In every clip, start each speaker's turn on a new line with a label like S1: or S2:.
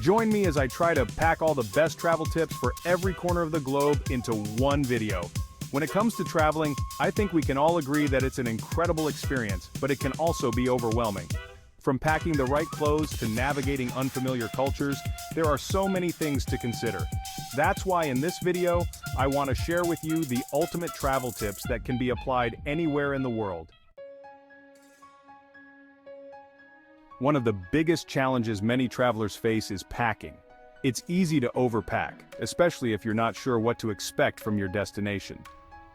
S1: Join me as I try to pack all the best travel tips for every corner of the globe into one video. When it comes to traveling, I think we can all agree that it's an incredible experience, but it can also be overwhelming. From packing the right clothes to navigating unfamiliar cultures, there are so many things to consider. That's why in this video, I want to share with you the ultimate travel tips that can be applied anywhere in the world. One of the biggest challenges many travelers face is packing. It's easy to overpack, especially if you're not sure what to expect from your destination.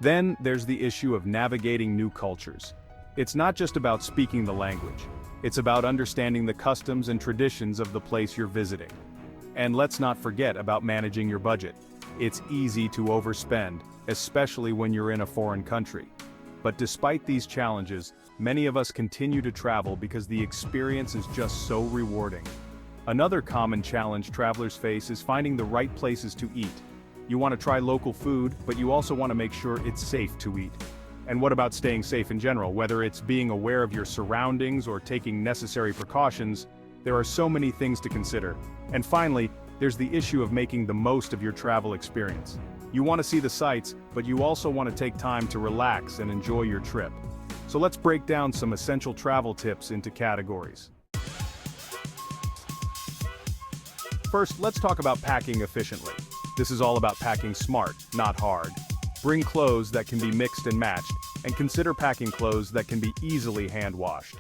S1: Then there's the issue of navigating new cultures. It's not just about speaking the language. It's about understanding the customs and traditions of the place you're visiting. And let's not forget about managing your budget. It's easy to overspend, especially when you're in a foreign country. But despite these challenges, many of us continue to travel because the experience is just so rewarding. Another common challenge travelers face is finding the right places to eat. You want to try local food, but you also want to make sure it's safe to eat. And what about staying safe in general? Whether it's being aware of your surroundings or taking necessary precautions, there are so many things to consider. And finally, there's the issue of making the most of your travel experience. You want to see the sights, but you also want to take time to relax and enjoy your trip. So let's break down some essential travel tips into categories. First, let's talk about packing efficiently. This is all about packing smart, not hard. Bring clothes that can be mixed and matched, and consider packing clothes that can be easily hand-washed.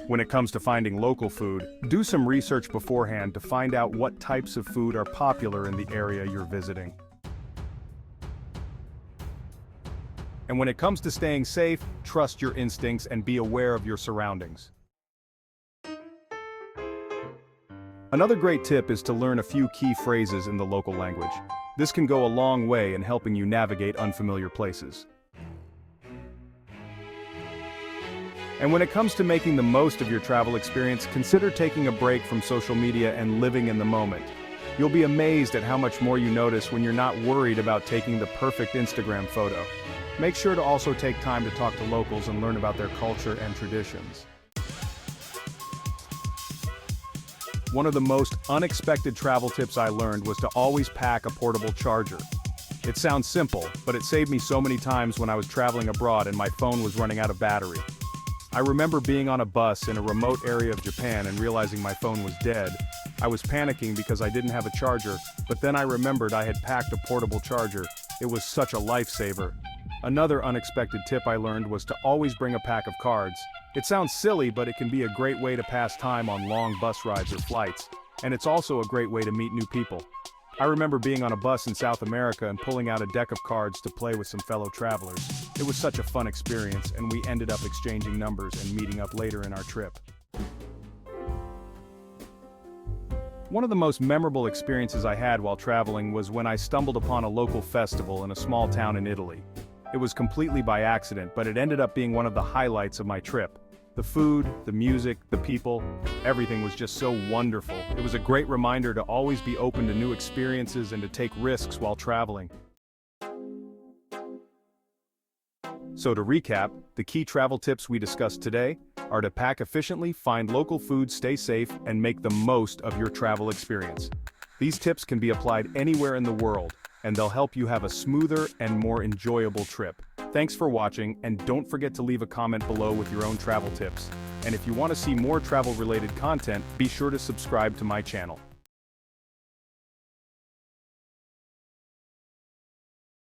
S1: When it comes to finding local food, do some research beforehand to find out what types of food are popular in the area you're visiting. And when it comes to staying safe, trust your instincts and be aware of your surroundings. Another great tip is to learn a few key phrases in the local language. This can go a long way in helping you navigate unfamiliar places. And when it comes to making the most of your travel experience, consider taking a break from social media and living in the moment. You'll be amazed at how much more you notice when you're not worried about taking the perfect Instagram photo. Make sure to also take time to talk to locals and learn about their culture and traditions. One of the most unexpected travel tips I learned was to always pack a portable charger. It sounds simple, but it saved me so many times when I was traveling abroad and my phone was running out of battery. I remember being on a bus in a remote area of Japan and realizing my phone was dead. I was panicking because I didn't have a charger, but then I remembered I had packed a portable charger. It was such a lifesaver. Another unexpected tip I learned was to always bring a pack of cards. It sounds silly, but it can be a great way to pass time on long bus rides or flights, and it's also a great way to meet new people. I remember being on a bus in South America and pulling out a deck of cards to play with some fellow travelers. It was such a fun experience, and we ended up exchanging numbers and meeting up later in our trip. One of the most memorable experiences I had while traveling was when I stumbled upon a local festival in a small town in Italy. It was completely by accident, but it ended up being one of the highlights of my trip. The food, the music, the people, everything was just so wonderful. It was a great reminder to always be open to new experiences and to take risks while traveling. So to recap, the key travel tips we discussed today are to pack efficiently, find local food, stay safe, and make the most of your travel experience. These tips can be applied anywhere in the world, and they'll help you have a smoother and more enjoyable trip. Thanks for watching, and don't forget to leave a comment below with your own travel tips. And if you want to see more travel-related content, be sure to subscribe to my channel.